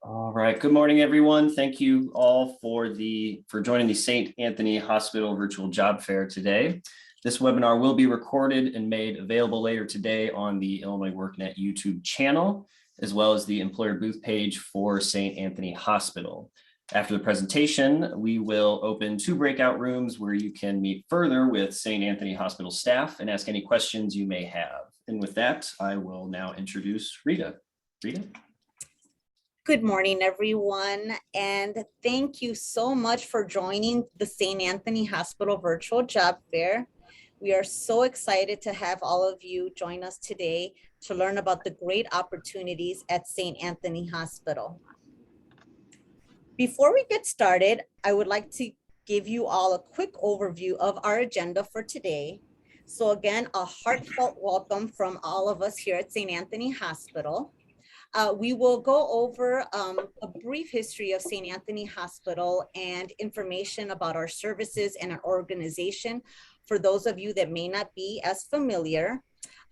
All right. Good morning, everyone. Thank you all for joining the St. Anthony Hospital Virtual Job Fair today. This webinar will be recorded and made available later today on the Illinois WorkNet YouTube channel, as well as the employer booth page for St. Anthony Hospital. After the presentation, we will open 2 breakout rooms where you can meet further with St. Anthony Hospital staff and ask any questions you may have. And with that, I will now introduce Rita. Rita? Good morning, everyone, and thank you so much for joining the St. Anthony Hospital Virtual Job Fair. We are so excited to have all of you join us today to learn about the great opportunities at St. Anthony Hospital. Before we get started, I would like to give you all a quick overview of our agenda for today. So again, a heartfelt welcome from all of us here at St. Anthony Hospital. We will go over a brief history of St. Anthony Hospital and information about our services and our organization for those of you that may not be as familiar,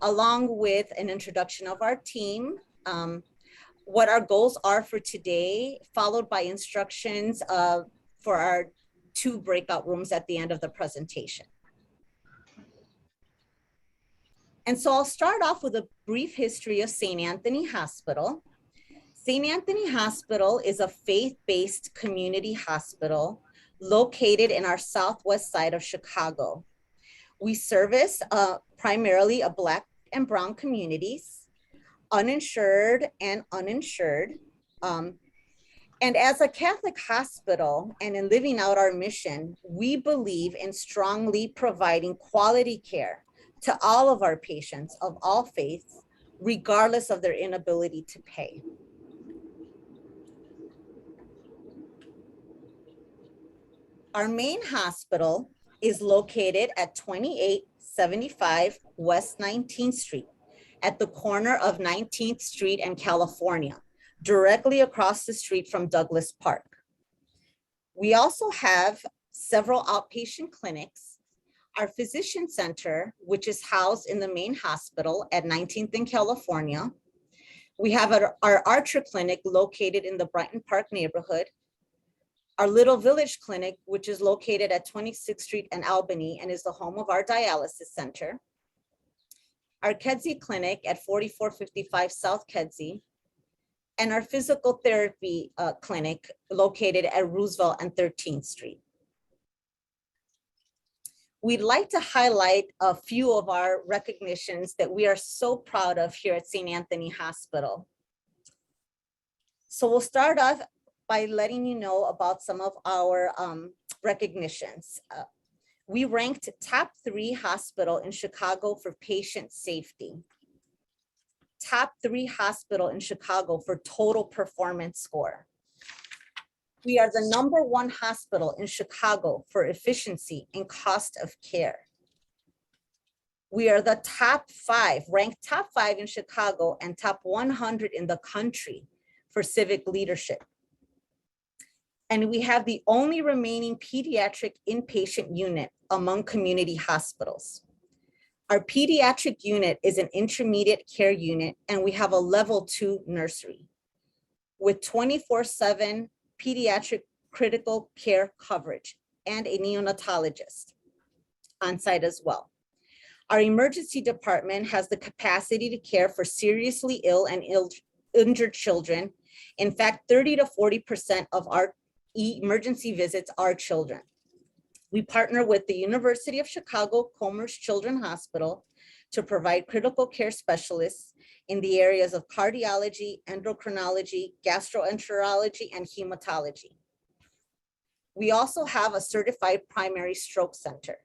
along with an introduction of our team, what our goals are for today, followed by instructions for our 2 breakout rooms at the end of the presentation. And so I'll start off with a brief history of St. Anthony Hospital. St. Anthony Hospital is a faith-based community hospital located in our southwest side of Chicago. We service primarily Black and Brown communities, uninsured and uninsured. And as a Catholic hospital and in living out our mission, we believe in strongly providing quality care to all of our patients of all faiths, regardless of their inability to pay. Our main hospital is located at 2875 West 19th Street, at the corner of 19th Street and California, directly across the street from Douglas Park. We also have several outpatient clinics. Our physician center, which is housed in the main hospital at 19th and California. We have our Archer Clinic located in the Brighton Park neighborhood. Our Little Village Clinic, which is located at 26th Street and Albany and is the home of our dialysis center. Our Kedzie Clinic at 4455 South Kedzie. And our physical therapy clinic located at Roosevelt and 13th Street. We'd like to highlight a few of our recognitions that we are so proud of here at St. Anthony Hospital. So we'll start off by letting you know about some of our recognitions. We ranked top 3 hospital in Chicago for patient safety. Top 3 hospital in Chicago for total performance score. We are the #1 hospital in Chicago for efficiency and cost of care. We are the ranked top 5 in Chicago and top 100 in the country for civic leadership. And we have the only remaining pediatric inpatient unit among community hospitals. Our pediatric unit is an intermediate care unit, and we have a level 2 nursery with 24/7 pediatric critical care coverage and a neonatologist on site as well. Our emergency department has the capacity to care for seriously ill and injured children. In fact, 30 to 40% of our emergency visits are children. We partner with the University of Chicago Commerce Children's Hospital to provide critical care specialists in the areas of cardiology, endocrinology, gastroenterology, and hematology. We also have a certified primary stroke center.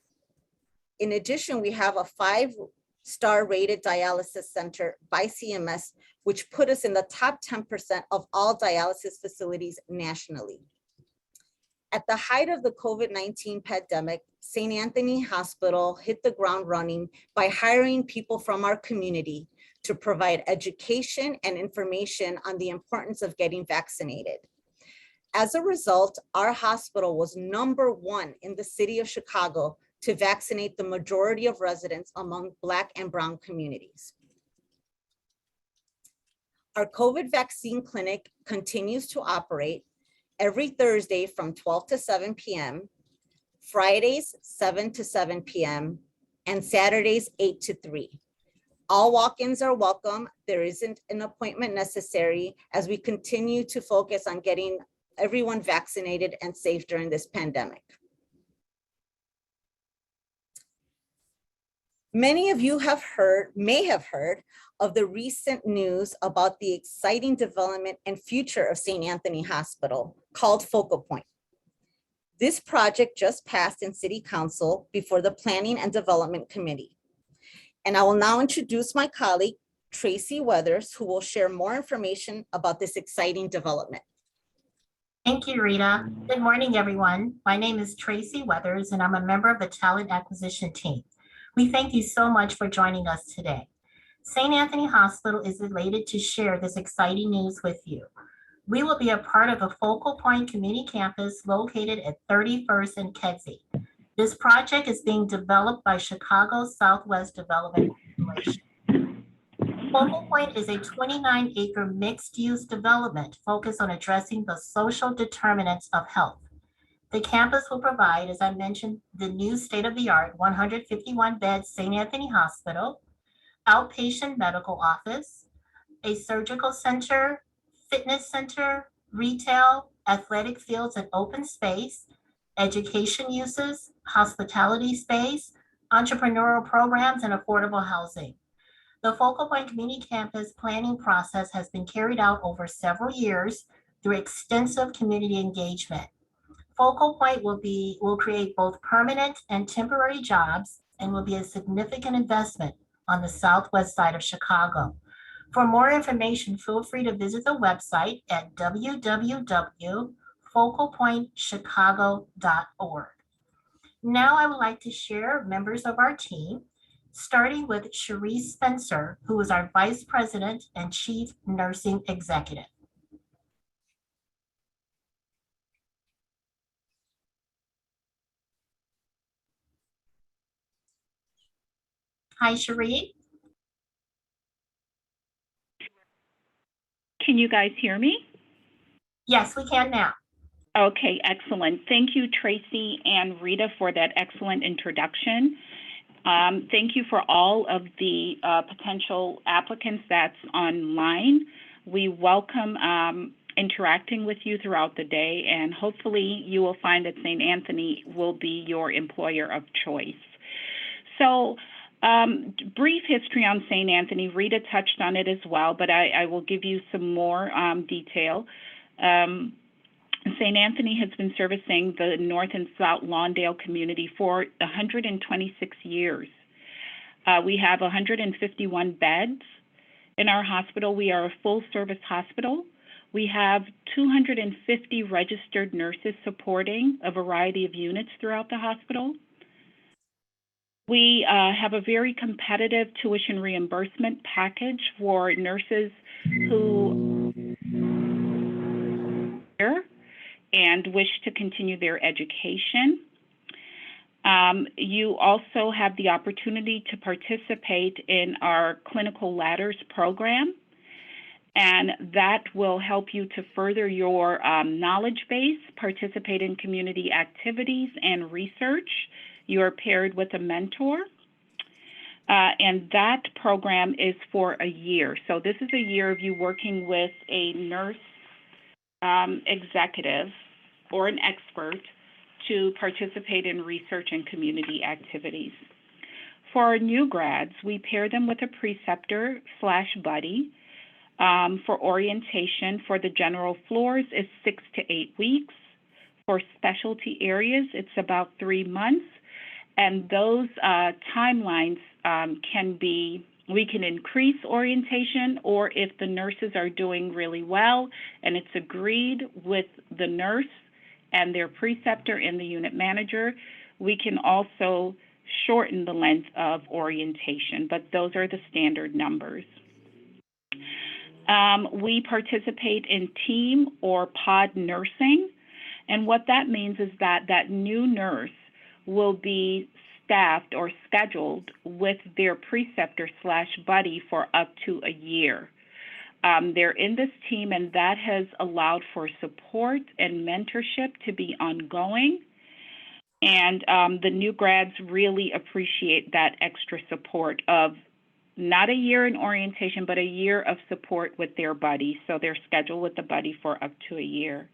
In addition, we have a 5-star rated dialysis center by CMS, which put us in the top 10% of all dialysis facilities nationally. At the height of the COVID-19 pandemic, St. Anthony Hospital hit the ground running by hiring people from our community to provide education and information on the importance of getting vaccinated. As a result, our hospital was #1 in the city of Chicago to vaccinate the majority of residents among Black and Brown communities. Our COVID vaccine clinic continues to operate every Thursday from 12 to 7 p.m., Fridays 7 to 7 p.m., and Saturdays 8 to 3. All walk-ins are welcome. There isn't an appointment necessary as we continue to focus on getting everyone vaccinated and safe during this pandemic. Many of you may have heard of the recent news about the exciting development and future of St. Anthony Hospital called Focal Point. This project just passed in City Council before the Planning and Development Committee. And I will now introduce my colleague, Tracy Weathers, who will share more information about this exciting development. Thank you, Rita. Good morning, everyone. My name is Tracy Weathers, and I'm a member of the Talent Acquisition Team. We thank you so much for joining us today. St. Anthony Hospital is elated to share this exciting news with you. We will be a part of a Focal Point Community Campus located at 31st and Kedzie. This project is being developed by Chicago Southwest Development Corporation. Focal Point is a 29-acre mixed-use development focused on addressing the social determinants of health. The campus will provide, as I mentioned, the new state-of-the-art 151-bed St. Anthony Hospital, outpatient medical office, a surgical center, fitness center, retail, athletic fields and open space, education uses, hospitality space, entrepreneurial programs, and affordable housing. The Focal Point Community Campus planning process has been carried out over several years through extensive community engagement. Focal Point will create both permanent and temporary jobs and will be a significant investment on the southwest side of Chicago. For more information, feel free to visit the website at www.focalpointchicago.org. Now I would like to share members of our team, starting with Sherrie Spencer, who is our Vice President and Chief Nursing Executive. Hi, Sherrie. Can you guys hear me? Yes, we can now. Okay, excellent. Thank you, Tracy and Rita, for that excellent introduction. Thank you for all of the potential applicants that's online. We welcome interacting with you throughout the day, and hopefully you will find that St. Anthony will be your employer of choice. So, brief history on St. Anthony. Rita touched on it as well, but I will give you some more detail. St. Anthony has been servicing the North and South Lawndale community for 126 years. We have 151 beds in our hospital. We are a full-service hospital. We have 250 registered nurses supporting a variety of units throughout the hospital. We have a very competitive tuition reimbursement package for nurses who are and wish to continue their education. You also have the opportunity to participate in our Clinical Ladders program, and that will help you to further your knowledge base, participate in community activities and research. You are paired with a mentor, and that program is for a year. So this is a year of you working with a nurse executive or an expert to participate in research and community activities. For our new grads, we pair them with a preceptor/buddy. For orientation for the general floors is 6 to 8 weeks. For specialty areas, it's about 3 months. And those timelines we can increase orientation, or if the nurses are doing really well and it's agreed with the nurse and their preceptor and the unit manager, we can also shorten the length of orientation, but those are the standard numbers. We participate in team or pod nursing, and what that means is that that new nurse will be staffed or scheduled with their preceptor/buddy for up to a year. They're in this team, and that has allowed for support and mentorship to be ongoing. And the new grads really appreciate that extra support of not a year in orientation, but a year of support with their buddy. So they're scheduled with the buddy for up to a year.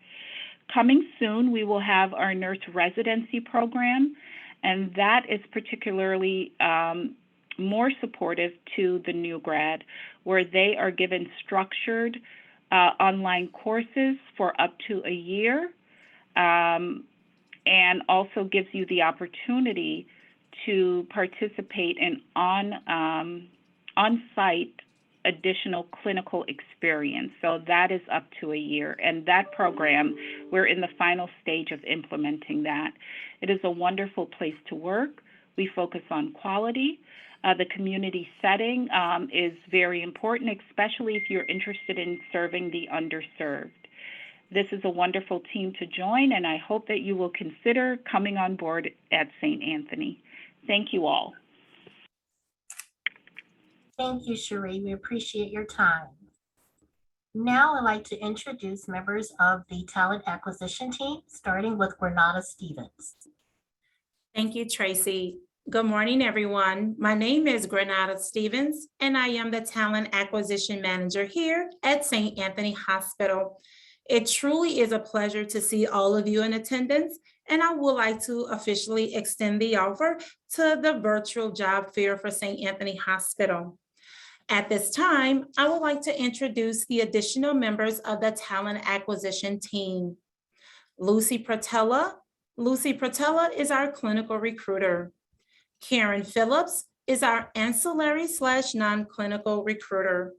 Coming soon, we will have our nurse residency program, and that is particularly more supportive to the new grad, where they are given structured online courses for up to a year, and also gives you the opportunity to participate in on-site additional clinical experience. So that is up to a year. And that program, we're in the final stage of implementing that. It is a wonderful place to work. We focus on quality. The community setting is very important, especially if you're interested in serving the underserved. This is a wonderful team to join, and I hope that you will consider coming on board at St. Anthony. Thank you all. Thank you, Sherrie. We appreciate your time. Now I'd like to introduce members of the talent acquisition team, starting with Granada Stevens. Thank you, Tracy. Good morning, everyone. My name is Granada Stevens, and I am the Talent Acquisition Manager here at St. Anthony Hospital. It truly is a pleasure to see all of you in attendance, and I would like to officially extend the offer to the virtual job fair for St. Anthony Hospital. At this time, I would like to introduce the additional members of the Talent Acquisition team. Lucy Pratella. Lucy Pratella is our clinical recruiter. Karen Phillips is our ancillary/non-clinical recruiter.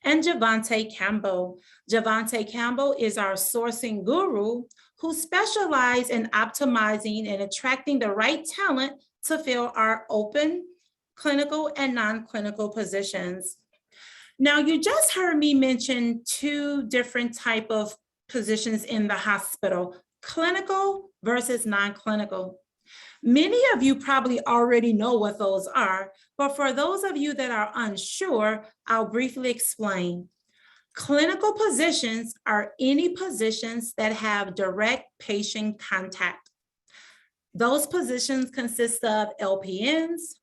And Javante Campbell. Javante Campbell is our sourcing guru who specializes in optimizing and attracting the right talent to fill our open clinical and non-clinical positions. Now, you just heard me mention two different types of positions in the hospital, clinical versus non-clinical. Many of you probably already know what those are, but for those of you that are unsure, I'll briefly explain. Clinical positions are any positions that have direct patient contact. Those positions consist of LPNs,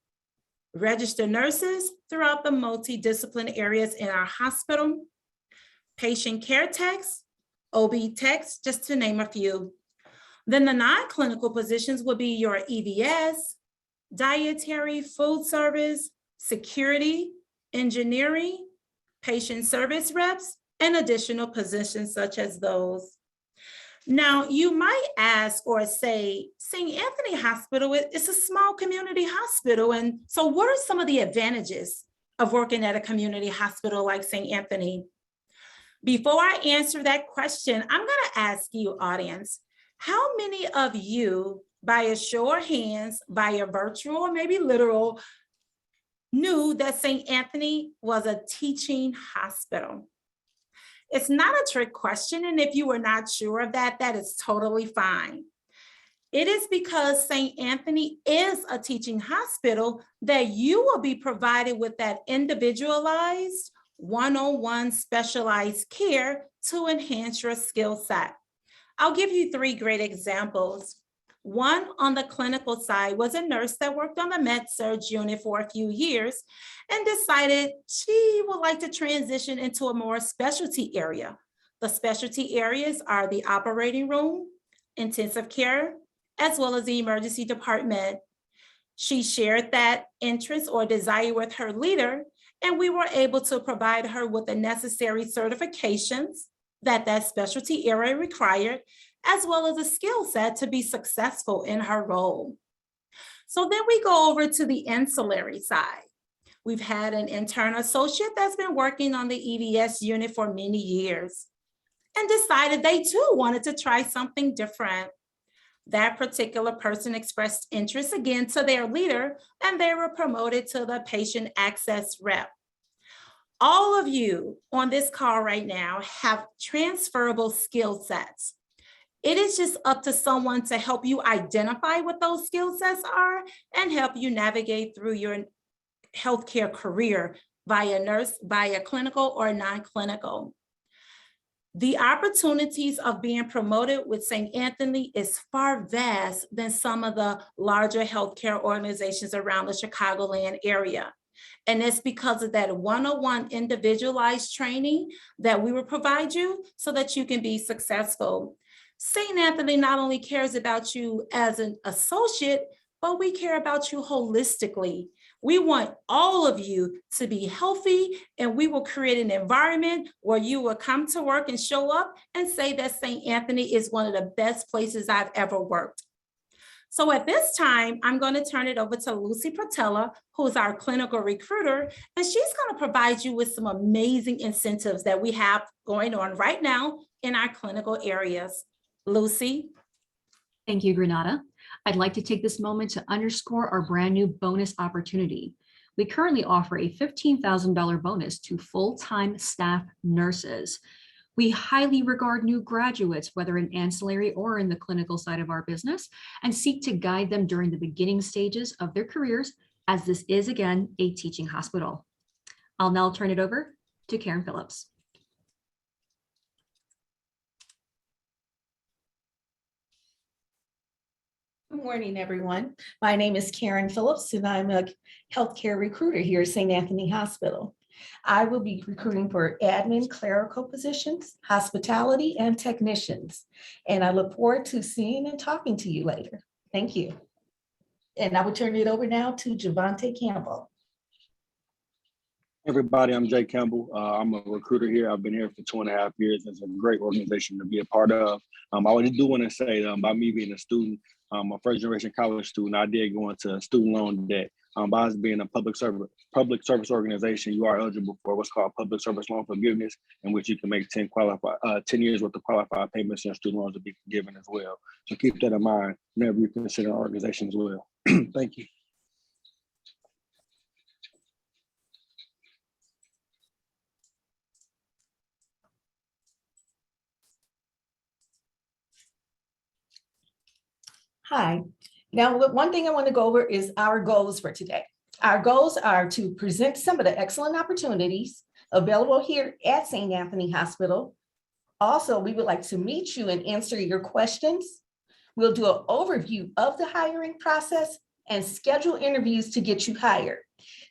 registered nurses throughout the multidisciplinary areas in our hospital, patient care techs, OB techs, just to name a few. Then the non-clinical positions will be your EVS, dietary, food service, security, engineering, patient service reps, and additional positions such as those. Now, you might ask or say, St. Anthony Hospital is a small community hospital. And so what are some of the advantages of working at a community hospital like St. Anthony? Before I answer that question, I'm going to ask you, audience, how many of you, by a show of hands, by a virtual or maybe literal, knew that St. Anthony was a teaching hospital? It's not a trick question, and if you were not sure of that, that is totally fine. It is because St. Anthony is a teaching hospital that you will be provided with that individualized, one-on-one specialized care to enhance your skill set. I'll give you three great examples. One on the clinical side was a nurse that worked on the med-surg unit for a few years and decided she would like to transition into a more specialty area. The specialty areas are the operating room, intensive care, as well as the emergency department. She shared that interest or desire with her leader, and we were able to provide her with the necessary certifications that specialty area required, as well as a skill set to be successful in her role. So then we go over to the ancillary side. We've had an intern associate that's been working on the EVS unit for many years and decided they too wanted to try something different. That particular person expressed interest again to their leader, and they were promoted to the patient access rep. All of you on this call right now have transferable skill sets. It is just up to someone to help you identify what those skill sets are and help you navigate through your healthcare career via clinical or non-clinical. The opportunities of being promoted with St. Anthony is far vast than some of the larger healthcare organizations around the Chicagoland area. And it's because of that one-on-one individualized training that we will provide you so that you can be successful. St. Anthony not only cares about you as an associate, but we care about you holistically. We want all of you to be healthy, and we will create an environment where you will come to work and show up and say that St. Anthony is one of the best places I've ever worked. So at this time, I'm going to turn it over to Lucy Patella, who's our clinical recruiter, and she's going to provide you with some amazing incentives that we have going on right now in our clinical areas. Lucy. Thank you, Granada. I'd like to take this moment to underscore our brand new bonus opportunity. We currently offer a $15,000 bonus to full-time staff nurses. We highly regard new graduates, whether in ancillary or in the clinical side of our business, and seek to guide them during the beginning stages of their careers, as this is, again, a teaching hospital. I'll now turn it over to Karen Phillips. Good morning, everyone. My name is Karen Phillips, and I'm a healthcare recruiter here at St. Anthony Hospital. I will be recruiting for admin clerical positions, hospitality, and technicians. And I look forward to seeing and talking to you later. Thank you. And I will turn it over now to Javante Campbell. Everybody, I'm Jay Campbell. I'm a recruiter here. I've been here for 2.5 years. It's a great organization to be a part of. I do want to say about me being a student, a first generation college student, I did go into student loan debt. By us being a public service organization, you are eligible for what's called public service loan forgiveness, in which you can make 10 years worth of qualified payments, and student loans will be forgiven as well. So keep that in mind whenever you consider our organization as well. Thank you. Hi. Now, one thing I want to go over is our goals for today. Our goals are to present some of the excellent opportunities available here at St. Anthony Hospital. Also, we would like to meet you and answer your questions. We'll do an overview of the hiring process and schedule interviews to get you hired.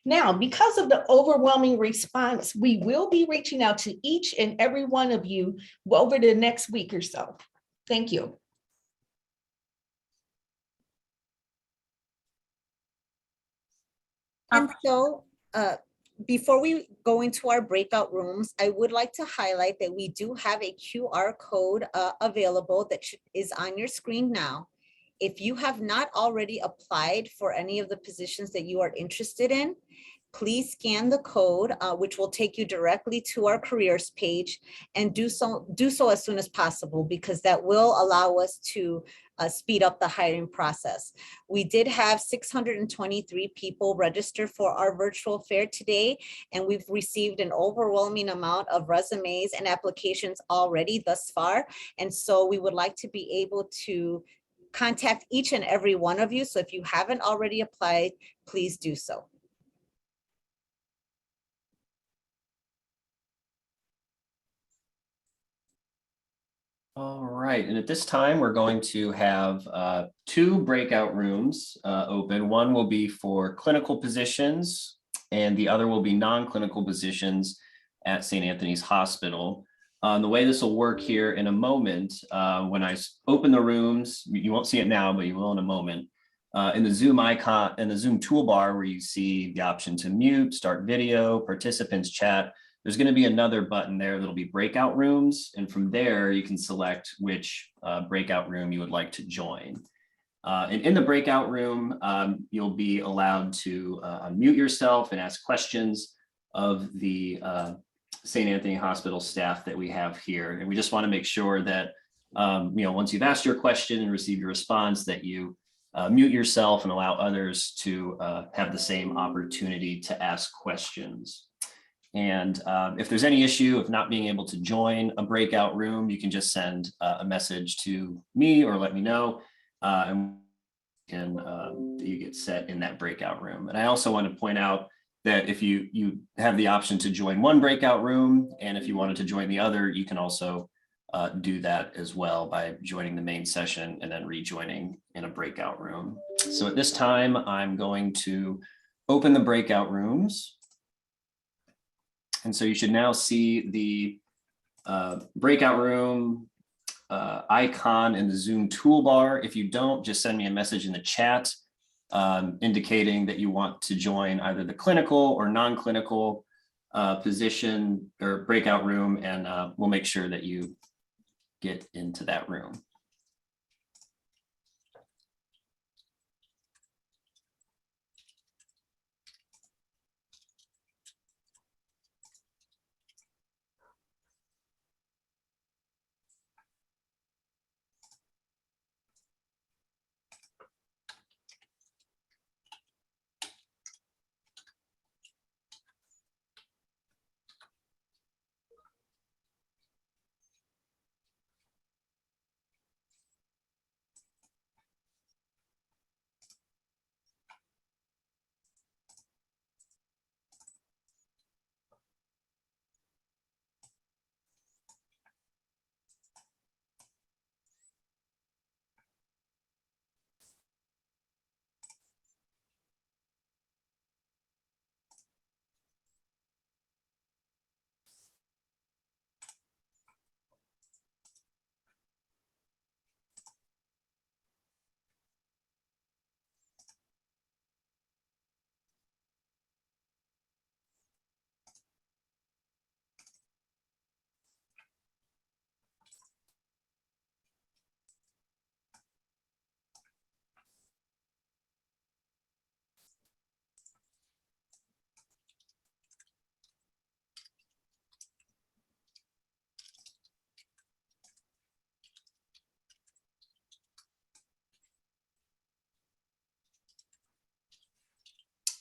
Now, because of the overwhelming response, we will be reaching out to each and every one of you over the next week or so. Thank you. And so before we go into our breakout rooms, I would like to highlight that we do have a QR code available that is on your screen now. If you have not already applied for any of the positions that you are interested in, please scan the code, which will take you directly to our careers page, and do so as soon as possible, because that will allow us to speed up the hiring process. We did have 623 people register for our virtual fair today, and we've received an overwhelming amount of resumes and applications already thus far. And so we would like to be able to contact each and every one of you. So if you haven't already applied, please do so. All right, and at this time, we're going to have 2 breakout rooms open. One will be for clinical positions, and the other will be non-clinical positions at St. Anthony's Hospital. The way this will work here in a moment, when I open the rooms, you won't see it now, but you will in a moment. In the Zoom icon, in the Zoom toolbar, where you see the option to mute, start video, participants chat, there's going to be another button there that'll be breakout rooms. And from there, you can select which breakout room you would like to join. And in the breakout room, you'll be allowed to unmute yourself and ask questions of the St. Anthony Hospital staff that we have here. And we just want to make sure that, once you've asked your question and received your response, that you mute yourself and allow others to have the same opportunity to ask questions. And if there's any issue of not being able to join a breakout room, you can just send a message to me or let me know, and you get set in that breakout room. And I also want to point out that if you have the option to join one breakout room, and if you wanted to join the other, you can also do that as well by joining the main session and then rejoining in a breakout room. So at this time, I'm going to open the breakout rooms. And so you should now see the breakout room icon in the Zoom toolbar. If you don't, just send me a message in the chat indicating that you want to join either the clinical or non-clinical position or breakout room, and we'll make sure that you get into that room.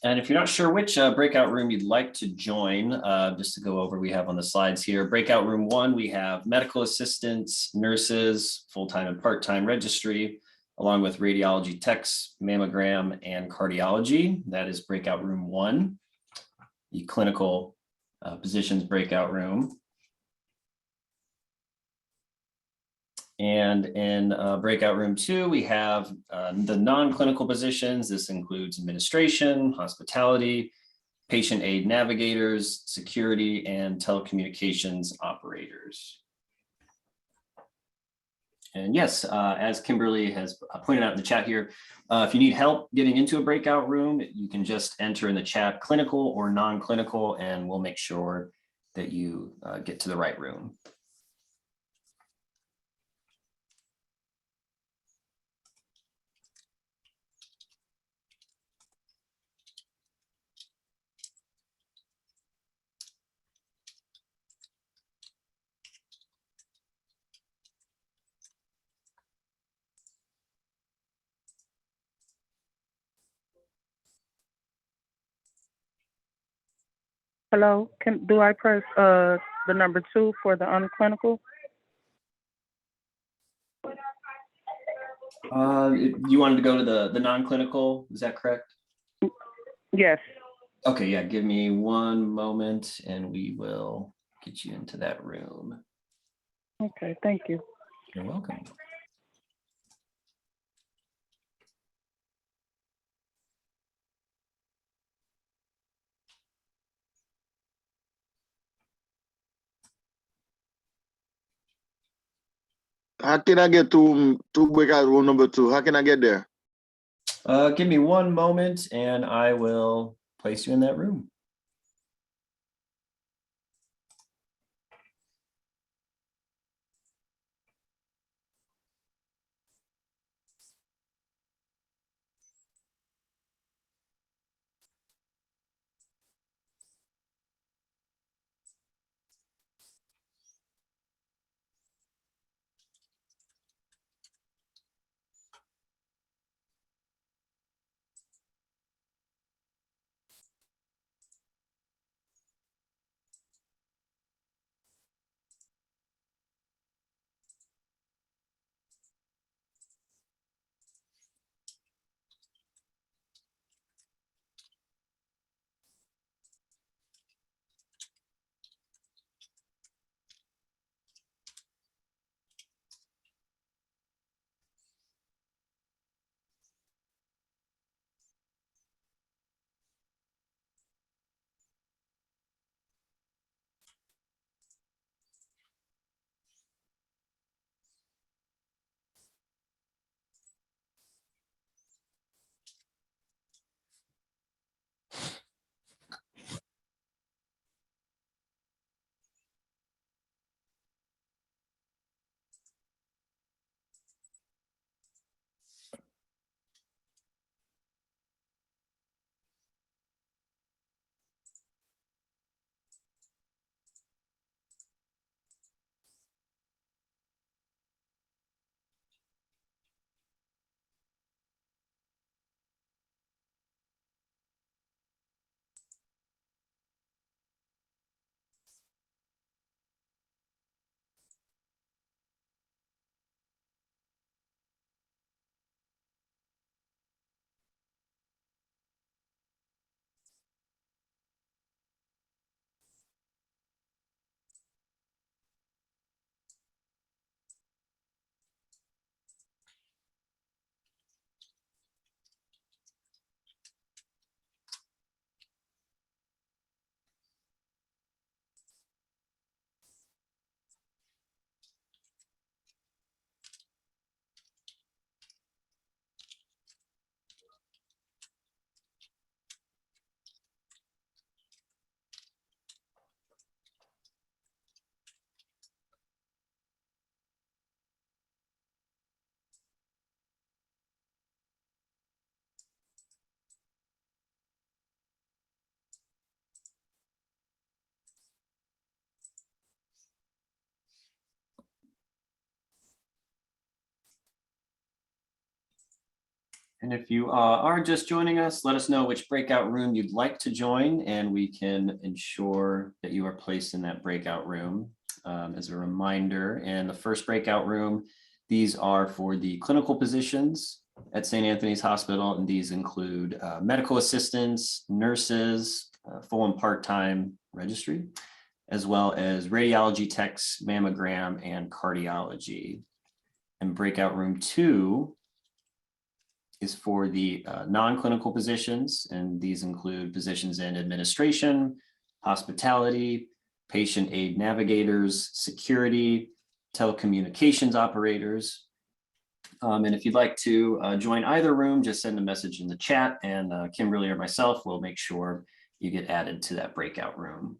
And if you're not sure which breakout room you'd like to join, just to go over, we have on the slides here, breakout room 1, we have medical assistants, nurses, full-time and part-time registry, along with radiology techs, mammogram, and cardiology. That is breakout room 1, the clinical positions breakout room. And in breakout room 2, we have the non-clinical positions. This includes administration, hospitality, patient aid navigators, security, and telecommunications operators. And yes, as Kimberly has pointed out in the chat here, if you need help getting into a breakout room, you can just enter in the chat clinical or non-clinical, and we'll make sure that you get to the right room. Hello, do I press the number 2 for the unclinical? You wanted to go to the non-clinical, is that correct? Yes. Okay, yeah, give me one moment and we will get you into that room. Okay, thank you. You're welcome. How can I get to breakout room number 2? How can I get there? Give me one moment and I will place you in that room. And if you are just joining us, let us know which breakout room you'd like to join, and we can ensure that you are placed in that breakout room. As a reminder, in the first breakout room, these are for the clinical positions at St. Anthony's Hospital, and these include medical assistants, nurses, full and part-time registry, as well as radiology techs, mammogram, and cardiology. And breakout room 2 is for the non-clinical positions, and these include positions in administration, hospitality, patient aid navigators, security, telecommunications operators. And if you'd like to join either room, just send a message in the chat, and Kimberly or myself will make sure you get added to that breakout room.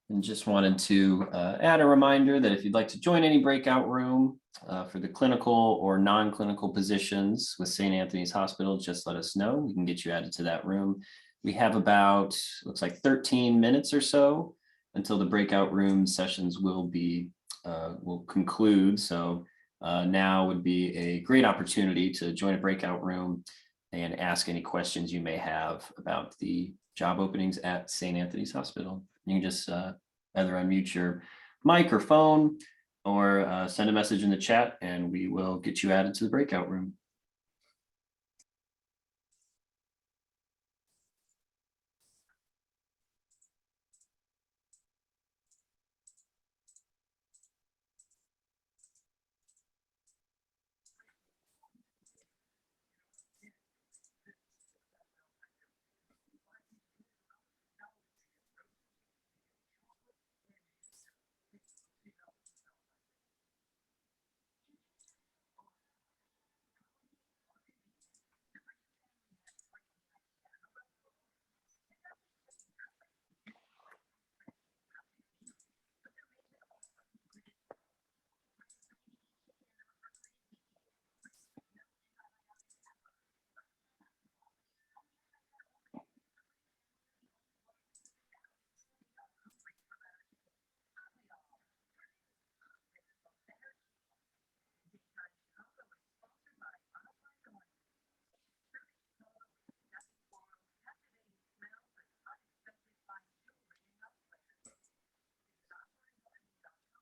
And just wanted to add a reminder that if you'd like to join any breakout room for the clinical or non-clinical positions with St. Anthony's Hospital, just let us know. We can get you added to that room. We have about, looks like 13 minutes or so until the breakout room sessions will conclude. So now would be a great opportunity to join a breakout room and ask any questions you may have about the job openings at St. Anthony's Hospital. You can just either unmute your mic or phone or send a message in the chat and we will get you added to the breakout room.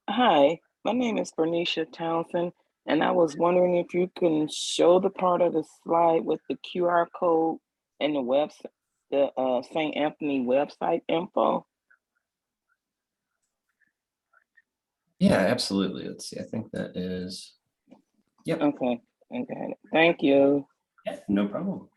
Hi, my name is Bernicia Townsend, and I was wondering if you can show the part of the slide with the QR code and the website, the St. Anthony website info. Yeah, absolutely. Let's see. I think that is. Yep. Okay, I got it. Thank you. Yeah, no problem.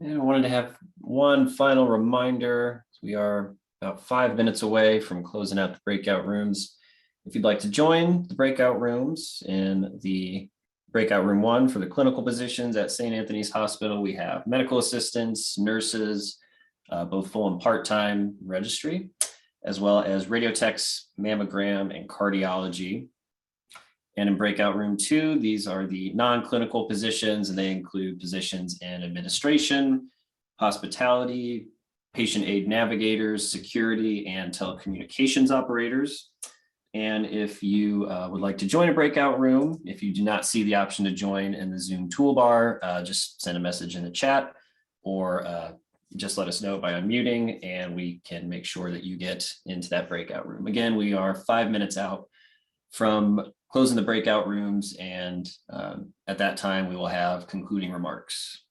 And I wanted to have one final reminder. We are about 5 minutes away from closing out the breakout rooms. If you'd like to join the breakout rooms in the breakout room 1 for the clinical positions at St. Anthony's Hospital, we have medical assistants, nurses, both full and part-time registry, as well as radiotechs, mammogram, and cardiology. And in breakout room 2, these are the non-clinical positions, and they include positions in administration, hospitality, patient aid navigators, security, and telecommunications operators. And if you would like to join a breakout room, if you do not see the option to join in the Zoom toolbar, just send a message in the chat or just let us know by unmuting, and we can make sure that you get into that breakout room. Again, we are 5 minutes out from closing the breakout rooms, and at that time, we will have concluding remarks.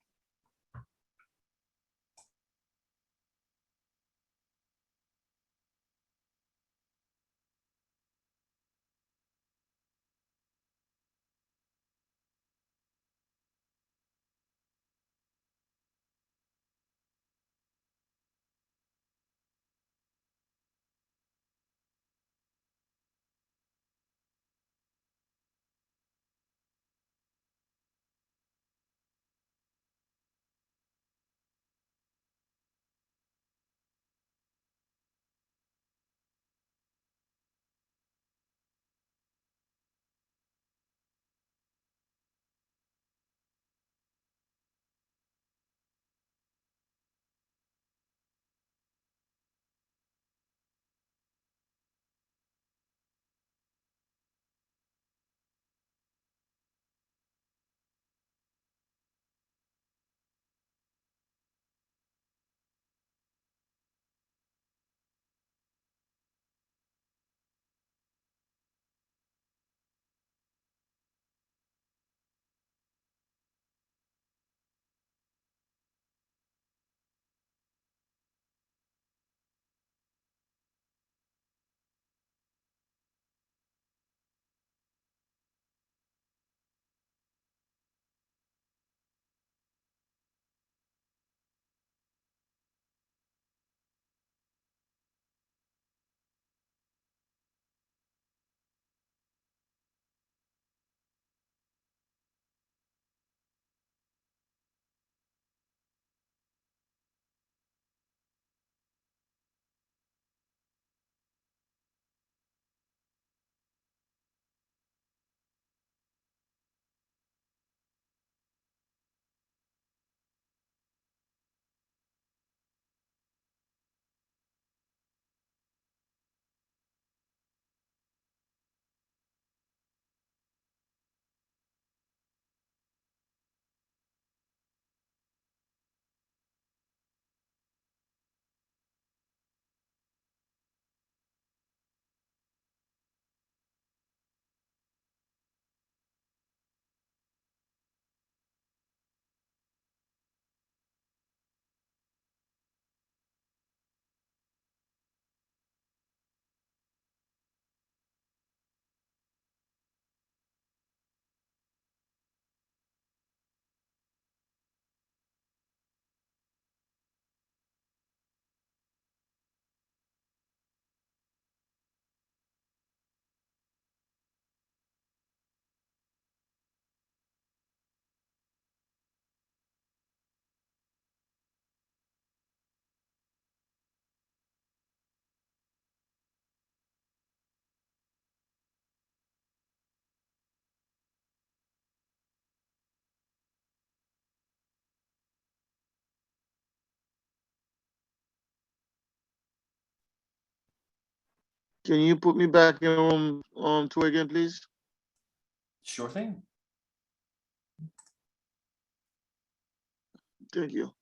Can you put me back in room 2 again, please? Sure thing. Thank you.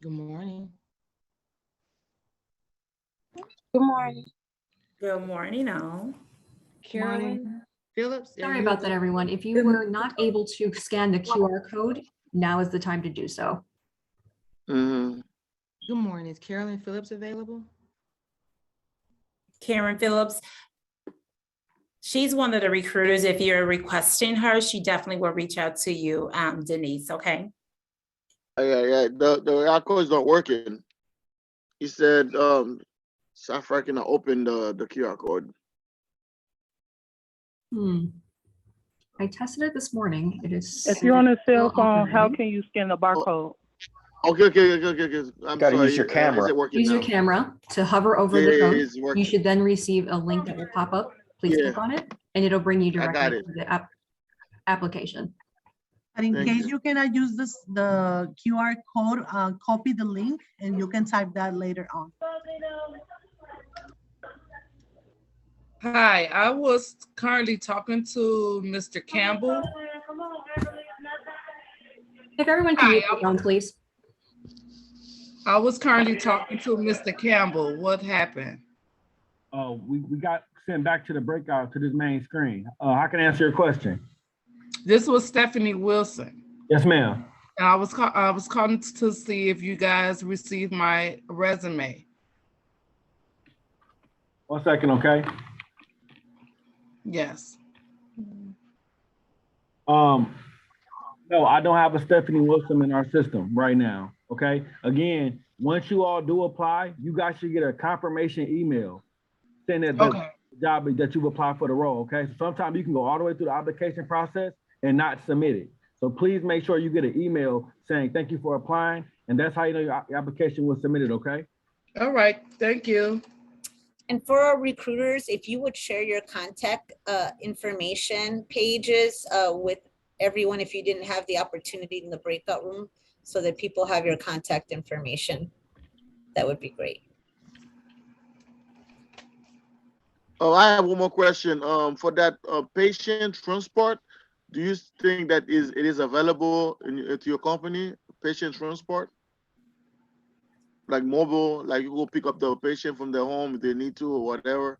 Good morning. Good morning. Good morning, all. Carolyn Phillips. are Sorry you about that, available? everyone. If you were not able to scan the QR code, now is the time to do so. Mhm. Good morning. Is Carolyn Phillips available? Karen Phillips. She's one of the recruiters. If you're requesting her, she definitely will reach out to you, Denise, okay? Yeah. The code's not working. He said, Safra can open the QR code. I tested it this morning. It is. If you're on a cell still phone, how operating. can you scan the barcode? Okay. I'm Gotta sorry. use your Is camera. it working Use your now? camera to hover over Yeah, the yeah, code. it's working. You should then receive a link that will pop up. Please Yeah. click on it, and it'll bring you I got directly it. to the application. But in Thank case you. you cannot use the QR code, copy the link and you can type that later on. Hi, I was currently talking to Mr. Campbell. If everyone can mute their phone, please. I was currently talking to Mr. Campbell. What happened? Oh, we got sent back to the breakout to this main screen. How can I answer your question? This was Stephanie Wilson. Yes, ma'am. And I was calling to see if you guys received my resume. 1 second, okay? Yes. No, I don't have a Stephanie Wilson in our system right now, okay? Again, once you all do apply, you guys should get a confirmation email saying that the job that you've applied for the role, okay? So sometimes you can go all the way through the application process and not submit it. So please make sure you get an email saying thank you for applying, and that's how you know your application was submitted, okay? All right, thank you. And for our recruiters, if you would share your contact information pages with everyone, if you didn't have the opportunity in the breakout room, so that people have your contact information, that would be great. Oh, I have one more question. For that patient transport, do you think that it is available to your company, patient transport? Like mobile, like you go pick up the patient from their home if they need to or whatever.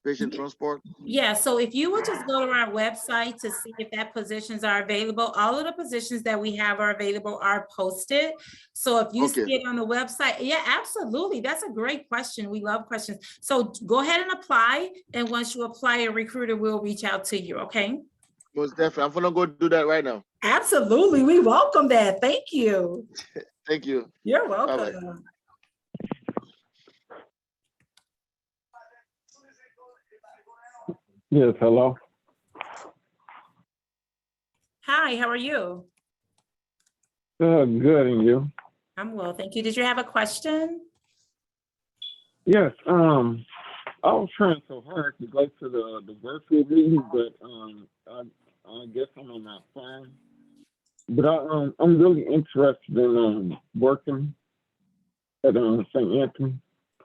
Patient transport? Yeah, so if you would just go to our website to see if that positions are available, all of the positions that we have are available are posted. So if you see it on the website, yeah, absolutely. That's a great question. We love questions. So go ahead and apply. And once you apply, a recruiter will reach out to you, okay? Most definitely. I'm gonna go do that right now. Absolutely. We welcome that. Thank you. Thank you. You're welcome. Bye-bye. Yes, hello. Hi, how are you? Good, and you? I'm well, thank you. Did you have a question? Yes, I was trying so hard to go to the virtual meeting, but I guess I'm on my phone. But I'm really interested in working at St. Anthony.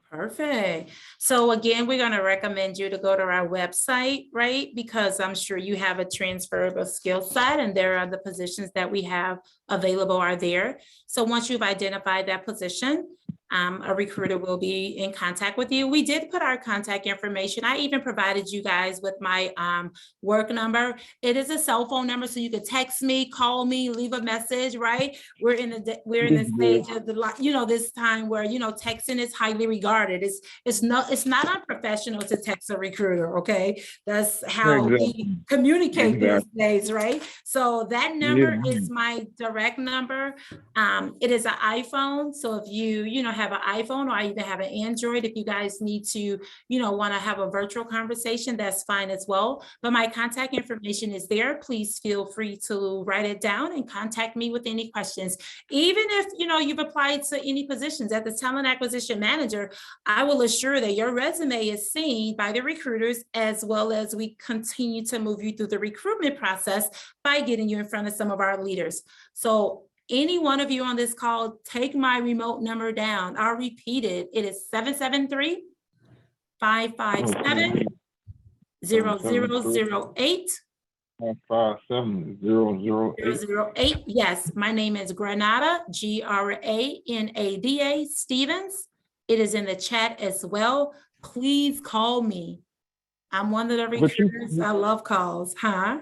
Perfect. So again, we're going to recommend you to go to our website, right? Because I'm sure you have a transferable skill set and there are the positions that we have available are there. So once you've identified that position, a recruiter will be in contact with you. We did put our contact information. I even provided you guys with my work number. It is a cell phone number, so you can text me, call me, leave a message, right? We're in the stage of this time where, texting is highly regarded. It's not unprofessional to text a recruiter, okay? That's how we communicate these days, right? So that number is my direct number. It is an iPhone. So if you have an iPhone or even have an Android, if you guys need to, want to have a virtual conversation, that's fine as well. But my contact information is there. Please feel free to write it down and contact me with any questions. Even if, you've applied to any positions as the talent acquisition manager, I will assure that your resume is seen by the recruiters as well as we continue to move you through the recruitment process by getting you in front of some of our leaders. So any one of you on this call, take my remote number down. I'll repeat it. It is 773-557-0008. 557-0008. 008. Yes, my name is Granada, Granada Stevens. It is in the chat as well. Please call me. I'm one of the But recruiters. I love calls, huh?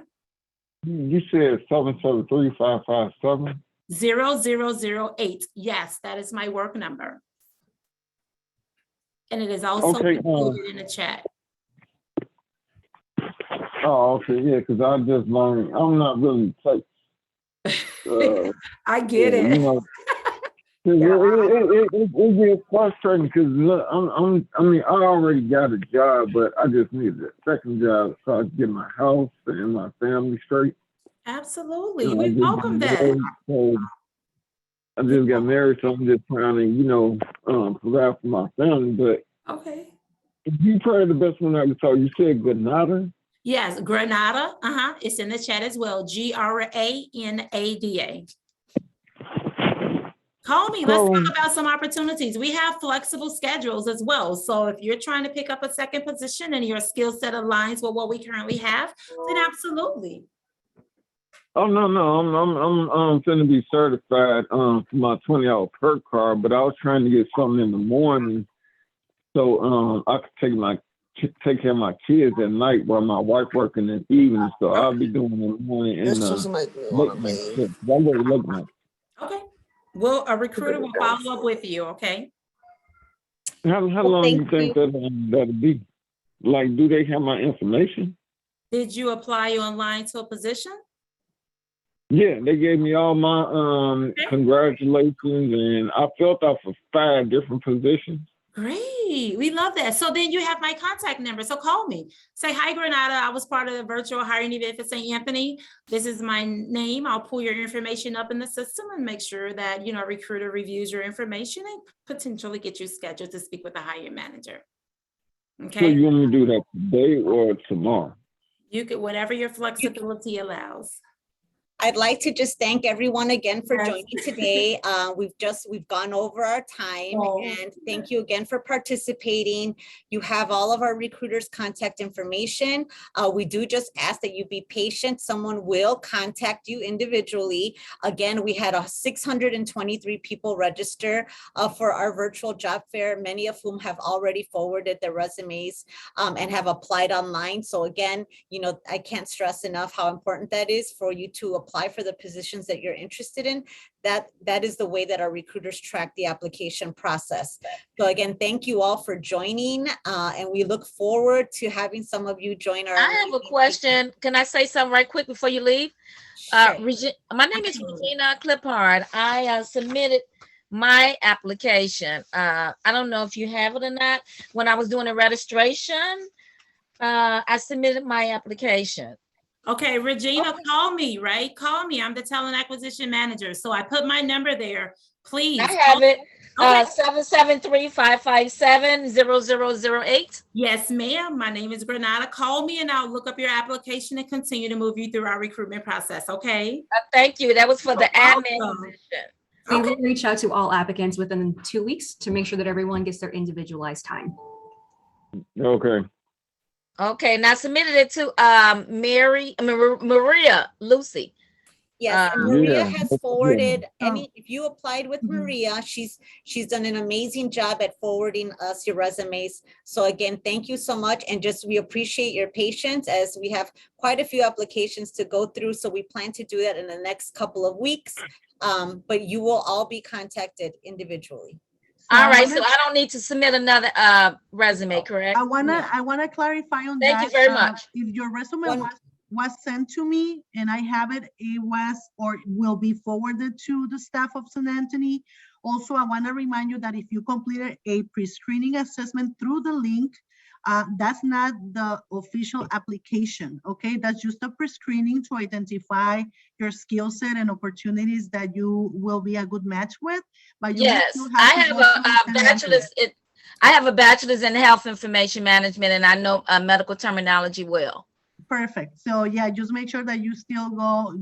you said 773-557. 0008. Yes, that is my work number. And it is also Okay, included in the chat. Oh, okay, yeah, because I just learned. I'm not really tech. I get yeah, it. You know, 'cause it gets frustrating because I mean, I already got a job, but I just need a second job so I can get my house and my family straight. Absolutely. You know, We welcome that. So I just got married, so I'm just trying to, provide for my family. But Okay. if you probably the best one I can talk, you said Granada. Yes, Granada. It's in the chat as well. Granada. Call me. Let's talk about some opportunities. We have flexible schedules as well. So if you're trying to pick up a second position and your skill set aligns with what we currently have, then absolutely. Oh no, I'm going to be certified for my 20-hour perk card, but I was trying to get something in the morning so I could take care of my kids at night while my wife working in the evening. So I'll be doing in the morning and late night shift. I work late night. Okay. Well, a recruiter will follow up with you. Okay. How long do you think that'll be? Like, do they have my information? Did you apply online to a position? Yeah, they gave me all my congratulations, and I filled out for 5 different positions. Great. We love that. So then you have my contact number. So call me. Say, hi, Granada. I was part of the virtual hiring event for St. Anthony. This is my name. I'll pull your information up in the system and make sure that, a recruiter reviews your information and potentially get you scheduled to speak with the hiring manager. Okay. So you want me to do that today or tomorrow? You could, whatever your flexibility allows. I'd like to just thank everyone again for joining today. We've gone over our time, and thank you again for participating. You have all of our recruiters' contact information. We do just ask that you be patient. Someone will contact you individually. Again, we had 623 people register for our virtual job fair, many of whom have already forwarded their resumes and have applied online. So again, I can't stress enough how important that is for you to apply for the positions that you're interested in. That is the way that our recruiters track the application process. So again, thank you all for joining, and we look forward to having some of you join our. I have a question. Can I say something right quick before you leave? Sure. My name is Regina Cliphard. I submitted my application. I don't know if you have it or not. When I was doing the registration, I submitted my application. Okay, Regina, call me, right? Call me. I'm the talent acquisition manager. So I put my number there. Please. I have it. 773-557-0008. Yes, ma'am. My name is Granada. Call me and I'll look up your application and continue to move you through our recruitment process. Okay. Thank you. That was for the admin position. We will reach out to all applicants within 2 weeks to make sure that everyone gets their individualized time. Okay. Okay, now I submitted it to Maria Lucy. Yes, and Maria has forwarded if you applied with Maria, she's done an amazing job at forwarding us your resumes. So again, thank you so much. And we appreciate your patience as we have quite a few applications to go through. So we plan to do that in the next couple of weeks. But you will all be contacted individually. All right, so I don't need to submit another resume, correct? I wanna clarify on that. Thank you very much. If your resume was sent to me and I have it, it was or will be forwarded to the staff of St. Anthony. Also, I want to remind you that if you completed a pre-screening assessment through the link, that's not the official application, okay? That's just a pre-screening to identify your skill set and opportunities that you will be a good match with. But yes, I have a bachelor's. I have a bachelor's in health information management, and I know medical terminology well. Perfect. So yeah, just make sure that you still go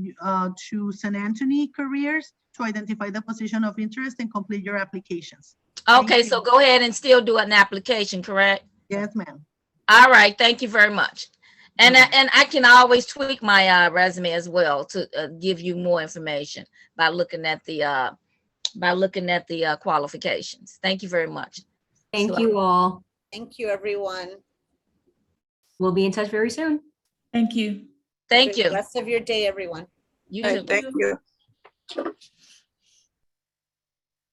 to St. Anthony Careers to identify the position of interest and complete your applications. Okay, so go ahead and still do an application, correct? Yes, ma'am. All right, thank you very much. And I can always tweak my resume as well to give you more information by looking at the qualifications. Thank you very much. Thank you all. Thank you, everyone. We'll be in touch very soon. Thank you. Thank Enjoy the you. rest of your day, everyone. You All too. right, thank you.